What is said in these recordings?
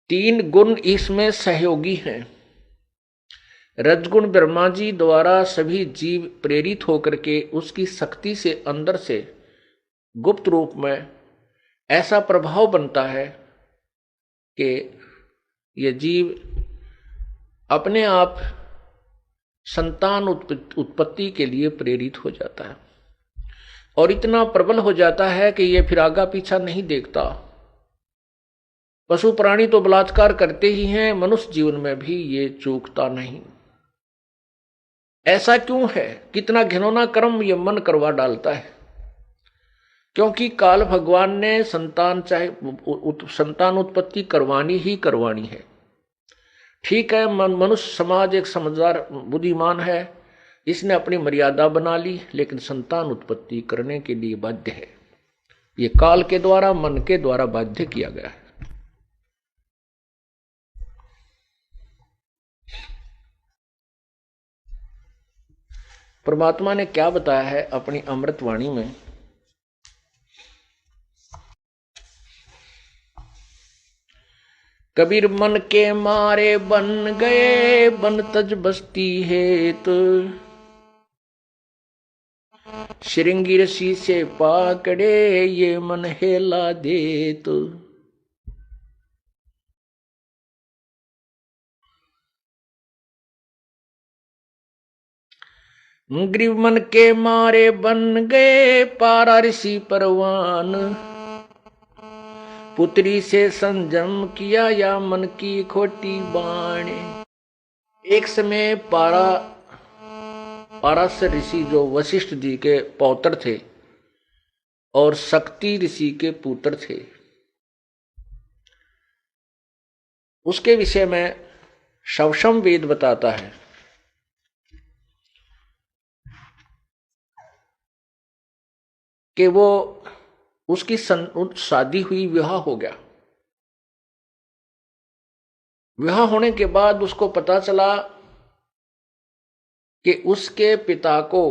तीन गुण इसमें सहयोगी हैं। रजगुण ब्रह्मा जी द्वारा सभी जीव प्रेरित होकर के उसकी शक्ति से अंदर से गुप्त रूप में ऐसा प्रभाव बनता है कि ये जीव अपने आप संतान उत्पत्ति के लिए प्रेरित हो जाता है और इतना प्रबल हो जाता है कि ये फिर आगा पीछा नहीं देखता। पशु प्राणी तो बलात्कार करते ही हैं, मनुष्य जीवन में भी ये चूकता नहीं। ऐसा क्यों है? कितना घिनौना कर्म ये मन करवा डालता है। क्योंकि काल भगवान ने संतान संतान उत्पत्ति करवानी ही करवानी है। ठीक है, मनुष्य समाज एक समझदार बुद्धिमान है, इसने अपनी मर्यादा बना ली, लेकिन संतान उत्पत्ति करने के लिए बाध्य है। ये काल के द्वारा, मन के द्वारा बाध्य किया गया है। परमात्मा ने क्या बताया है अपनी अमृतवाणी में? कबीर मन के मारे बन गए, बन तज बस्ती हेत, श्रृंगी रसी से पाकड़े, ये मन हेला देत। ग्रीव मन के मारे बन गए, पारा ऋषि परवान, पुत्री से संजम किया, या मन की खोटी बाणे। एक समय पाराशर ऋषि जो वशिष्ठ जी के पौत्र थे और शक्ति ऋषि के पुत्र थे, उसके विषय में शवशम वेद बताता है कि वो उसकी शादी हुई, विवाह हो गया। विवाह होने के बाद उसको पता चला कि उसके पिता को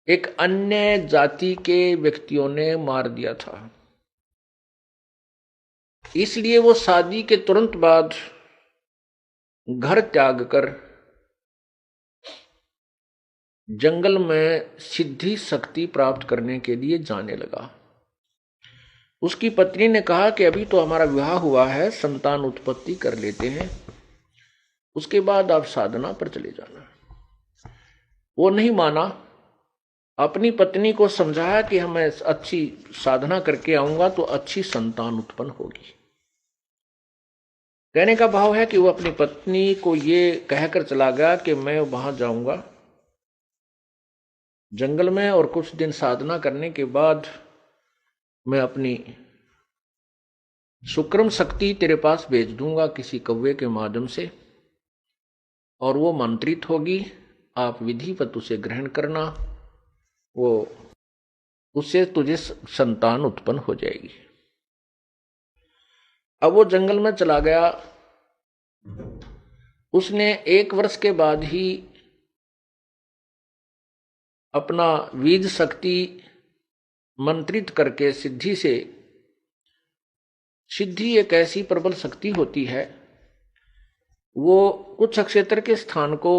एक अन्य जाति के व्यक्तियों ने मार दिया था। इसलिए वो शादी के तुरंत बाद घर त्याग कर जंगल में सिद्धि शक्ति प्राप्त करने के लिए जाने लगा। उसकी पत्नी ने कहा कि अभी तो हमारा विवाह हुआ है, संतान उत्पत्ति कर लेते हैं, उसके बाद आप साधना पर चले जाना। वो नहीं माना। अपनी पत्नी को समझाया कि मैं अच्छी साधना करके आऊंगा तो अच्छी संतान उत्पन्न होगी। कहने का भाव है कि वो अपनी पत्नी को ये कहकर चला गया कि मैं वहां जाऊंगा जंगल में और कुछ दिन साधना करने के बाद मैं अपनी सुक्रम शक्ति तेरे पास भेज दूंगा किसी कौवे के माध्यम से, और वो मंत्रित होगी, आप विधिवत उसे ग्रहण करना, वो उससे तुझे संतान उत्पन्न हो जाएगी। अब वो जंगल में चला गया। उसने 1 वर्ष के बाद ही अपना बीज शक्ति मंत्रित करके सिद्धि एक ऐसी प्रबल शक्ति होती है, वो कुछ क्षेत्र के स्थान को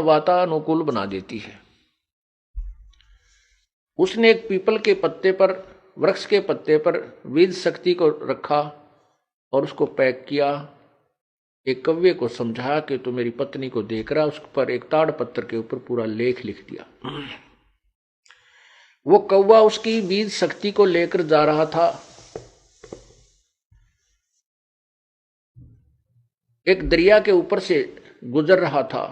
वातानुकूल बना देती है। उसने एक पीपल के पत्ते पर, वृक्ष के पत्ते पर बीज शक्ति को रखा और उसको पैक किया। एक कव्वे को समझाया कि तू मेरी पत्नी को देख रहा, उस पर एक ताड़ पत्थर के ऊपर पूरा लेख लिख दिया। वो कौवा उसकी बीज शक्ति को लेकर जा रहा था। एक दरिया के ऊपर से गुजर रहा था।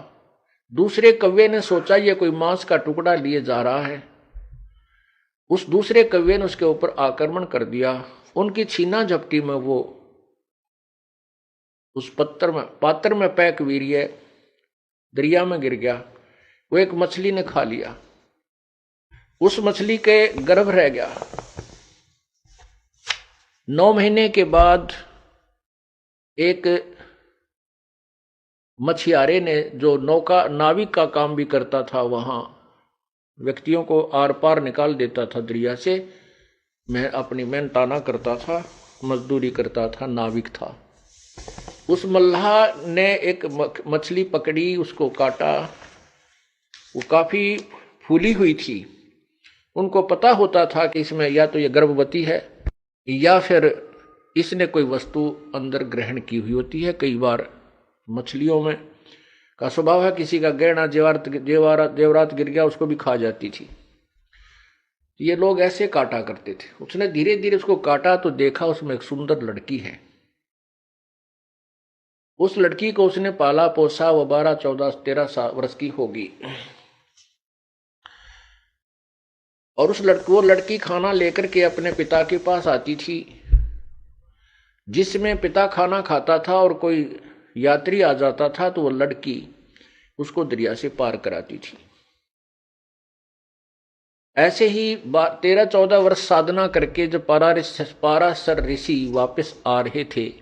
दूसरे कौवे ने सोचा ये कोई मांस का टुकड़ा लिए जा रहा है। उस दूसरे कौवे ने उसके ऊपर आक्रमण कर दिया। उनकी छीना झपटी में वो उस पात्र में पैक वीर्य दरिया में गिर गया। वो एक मछली ने खा लिया। उस मछली के गर्भ रह गया। 9 महीने के बाद एक मछियारे ने, जो नाविक का काम भी करता था, वहां व्यक्तियों को आर पार निकाल देता था दरिया से। मैं अपनी मेहनताना करता था, मजदूरी करता था, नाविक था। उस मल्लाह ने एक मछली पकड़ी, उसको काटा, वो काफी फूली हुई थी। उनको पता होता था कि इसमें या तो ये गर्भवती है या फिर इसने कोई वस्तु अंदर ग्रहण की हुई होती है। कई बार मछलियों में का स्वभाव है, किसी का गहना जेवरात गिर गया उसको भी खा जाती थी। ये लोग ऐसे काटा करते थे। उसने धीरे धीरे उसको काटा तो देखा उसमें एक सुंदर लड़की है। उस लड़की को उसने पाला पोसा, वो 12, 14, 13 वर्ष की होगी। और वो लड़की खाना लेकर के अपने पिता के पास आती थी। जिसमें पिता खाना खाता था और कोई यात्री आ जाता था तो वो लड़की उसको दरिया से पार कराती थी। ऐसे ही 13-14 वर्ष साधना करके जब पाराशर ऋषि वापस आ रहे थे,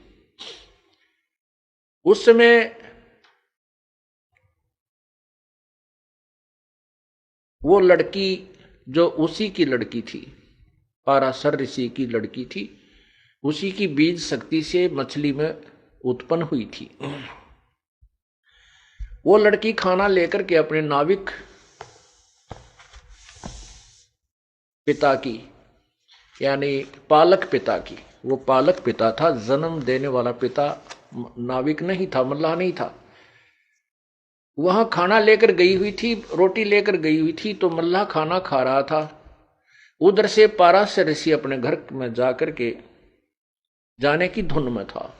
उस समय वो लड़की जो उसी की लड़की थी, पाराशर ऋषि की लड़की थी, उसी की बीज शक्ति से मछली में उत्पन्न हुई थी। वो लड़की खाना लेकर के अपने नाविक पिता की, यानी पालक पिता की, वो पालक पिता था, जन्म देने वाला पिता नाविक नहीं था, मल्लाह नहीं था। वहां खाना लेकर गई हुई थी, रोटी लेकर गई हुई थी, तो मल्लाह खाना खा रहा था। उधर से पाराशर ऋषि अपने घर में जाकर के जाने की धुन में था।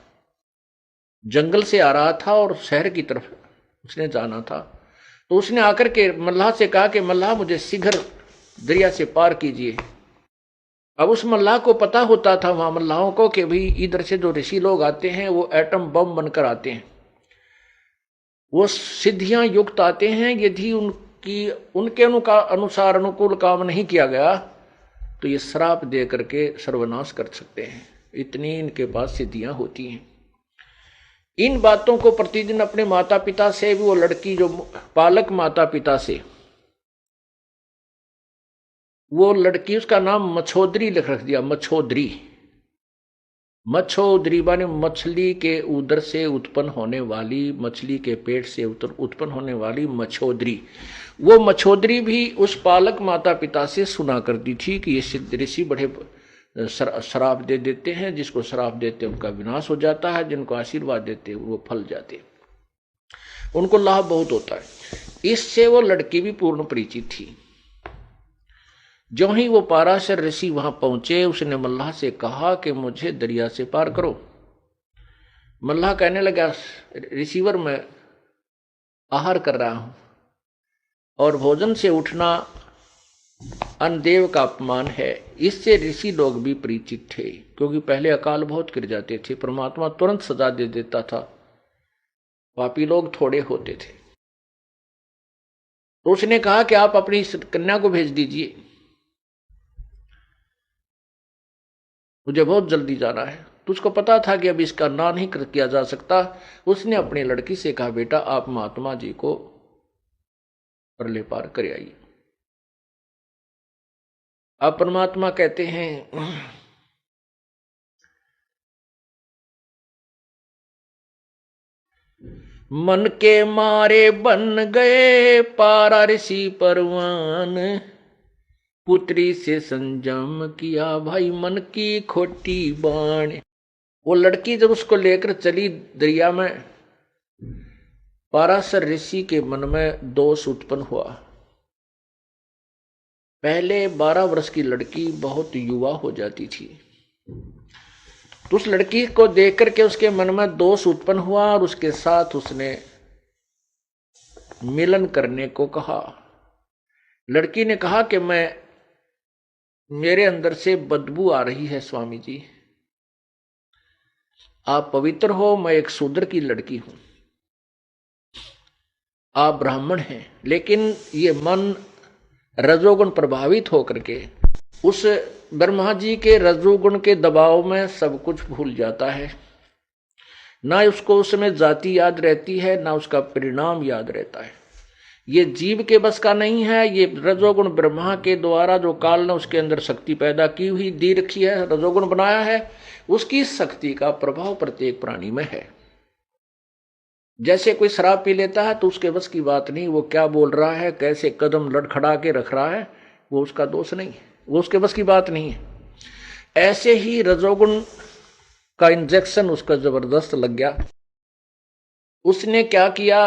जंगल से आ रहा था और शहर की तरफ उसने जाना था। तो उसने आकर के मल्लाह से कहा कि मल्लाह मुझे शीघ्र दरिया से पार कीजिए। अब उस मल्लाह को पता होता था वहां मल्लाहों को कि भाई इधर से जो ऋषि लोग आते हैं वो एटम बम बनकर आते हैं, वो सिद्धियां युक्त आते हैं। यदि उनके अनुसार अनुकूल काम नहीं किया गया तो ये श्राप दे करके सर्वनाश कर सकते हैं। इतनी इनके पास सिद्धियां होती हैं। इन बातों को प्रतिदिन अपने माता पिता से भी, वो लड़की जो पालक माता पिता से, वो लड़की, उसका नाम मछोदरी लिख रख दिया, मछोदरी। मछोदरी माने मछली के उदर से उत्पन्न होने वाली, मछली के पेट से उत्पन्न होने वाली मछोदरी। वो मछोदरी भी उस पालक माता पिता से सुना करती थी कि ये सिद्ध ऋषि बड़े श्राप दे देते हैं, जिसको श्राप देते उनका विनाश हो जाता है, जिनको आशीर्वाद देते वो फल जाते, उनको लाभ बहुत होता है। इससे वो लड़की भी पूर्ण परिचित थी। जो ही वो पाराशर ऋषि वहां पहुंचे, उसने मल्लाह से कहा कि मुझे दरिया से पार करो। मल्लाह कहने लगा, रिसीवर मैं आहार कर रहा हूं और भोजन से उठना अन्नदेव का अपमान है। इससे ऋषि लोग भी परिचित थे, क्योंकि पहले अकाल बहुत गिर जाते थे, परमात्मा तुरंत सजा दे देता था, पापी लोग थोड़े होते थे। तो उसने कहा कि आप अपनी कन्या को भेज दीजिए, मुझे बहुत जल्दी जाना है। तो उसको पता था कि अब इसका ना नहीं किया जा सकता। उसने अपनी लड़की से कहा, बेटा आप महात्मा जी को परले पार कर आइए। अब परमात्मा कहते हैं, मन के मारे बन गए पारा ऋषि परवान, पुत्री से संजम किया भाई मन की खोटी बाण। वो लड़की जब उसको लेकर चली दरिया में, पाराशर ऋषि के मन में दोष उत्पन्न हुआ। पहले 12 वर्ष की लड़की बहुत युवा हो जाती थी, तो उस लड़की को देख करके उसके मन में दोष उत्पन्न हुआ और उसके साथ उसने मिलन करने को कहा। लड़की ने कहा कि मेरे अंदर से बदबू आ रही है स्वामी जी, आप पवित्र हो, मैं एक शूद्र की लड़की हूं, आप ब्राह्मण हैं। लेकिन ये मन रजोगुण प्रभावित होकर के उस ब्रह्मा जी के रजोगुण के दबाव में सब कुछ भूल जाता है। ना उसको उसमें जाति याद रहती है, ना उसका परिणाम याद रहता है। ये जीव के बस का नहीं है। ये रजोगुण ब्रह्मा के द्वारा जो काल ने उसके अंदर शक्ति पैदा की हुई दी रखी है, रजोगुण बनाया है, उसकी शक्ति का प्रभाव प्रत्येक प्राणी में है। जैसे कोई शराब पी लेता है तो उसके बस की बात नहीं, वो क्या बोल रहा है, कैसे कदम लड़खड़ा के रख रहा है, वो उसका दोष नहीं है, वो उसके बस की बात नहीं है। ऐसे ही रजोगुण का इंजेक्शन उसका जबरदस्त लग गया। उसने क्या किया,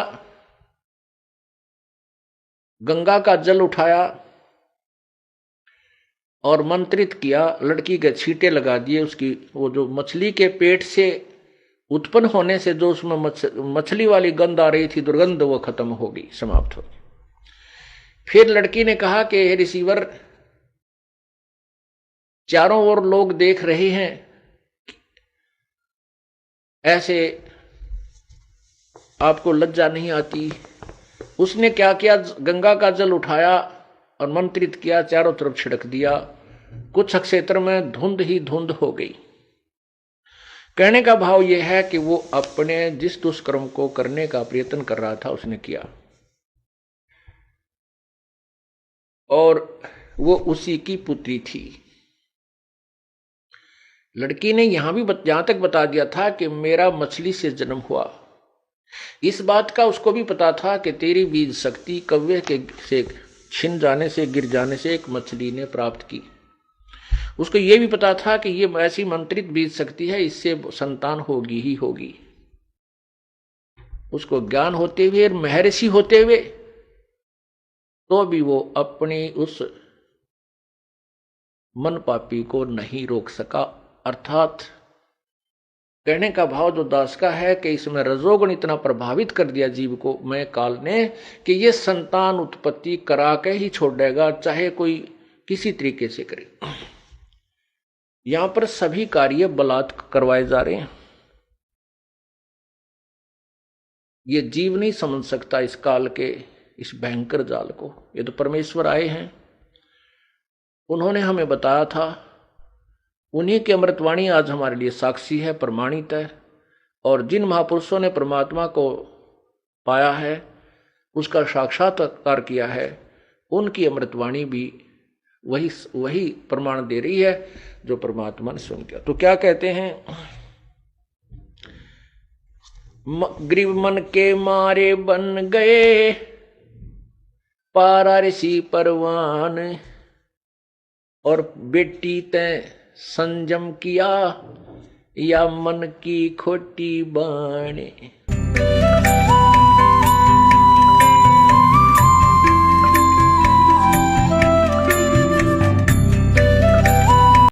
गंगा का जल उठाया और मंत्रित किया, लड़की के छींटे लगा दिए। उसकी वो जो मछली के पेट से उत्पन्न होने से जो उसमें मछली वाली गंध आ रही थी, दुर्गंध, वो खत्म हो गई, समाप्त हो गई। फिर लड़की ने कहा कि हे रिसीवर, चारों ओर लोग देख रहे हैं, ऐसे आपको लज्जा नहीं आती? उसने क्या किया, गंगा का जल उठाया और मंत्रित किया, चारों तरफ छिड़क दिया। कुछ क्षेत्र में धुंध ही धुंध हो गई। कहने का भाव यह है कि वो अपने जिस दुष्कर्म को करने का प्रयत्न कर रहा था उसने किया, और वो उसी की पुत्री थी। लड़की ने यहां भी जहां तक बता दिया था कि मेरा मछली से जन्म हुआ, इस बात का उसको भी पता था कि तेरी बीज शक्ति कव्वे के से छिन जाने से, गिर जाने से एक मछली ने प्राप्त की। उसको यह भी पता था कि ये ऐसी मंत्रित बीज शक्ति है, इससे संतान होगी ही होगी। उसको ज्ञान होते हुए, महर्षि होते हुए, तो भी वो अपनी उस मन पापी को नहीं रोक सका। अर्थात कहने का भाव जो दास का है कि इसमें रजोगुण इतना प्रभावित कर दिया जीव को, मैं काल ने, कि ये संतान उत्पत्ति करा के ही छोड़ेगा, चाहे कोई किसी तरीके से करे। यहां पर सभी कार्य बलात्कार करवाए जा रहे हैं। ये जीव नहीं समझ सकता इस काल के इस भयंकर जाल को। ये तो परमेश्वर आए हैं, उन्होंने हमें बताया था, उन्हीं की अमृतवाणी आज हमारे लिए साक्षी है, प्रमाणित है। और जिन महापुरुषों ने परमात्मा को पाया है, उसका साक्षात्कार किया है, उनकी अमृतवाणी भी वही प्रमाण दे रही है जो परमात्मा ने स्वयं किया। तो क्या कहते हैं, ग्रीव मन के मारे बन गए पारा ऋषि परवान, और बेटी तैं संयम किया या मन की खोटी बाणे।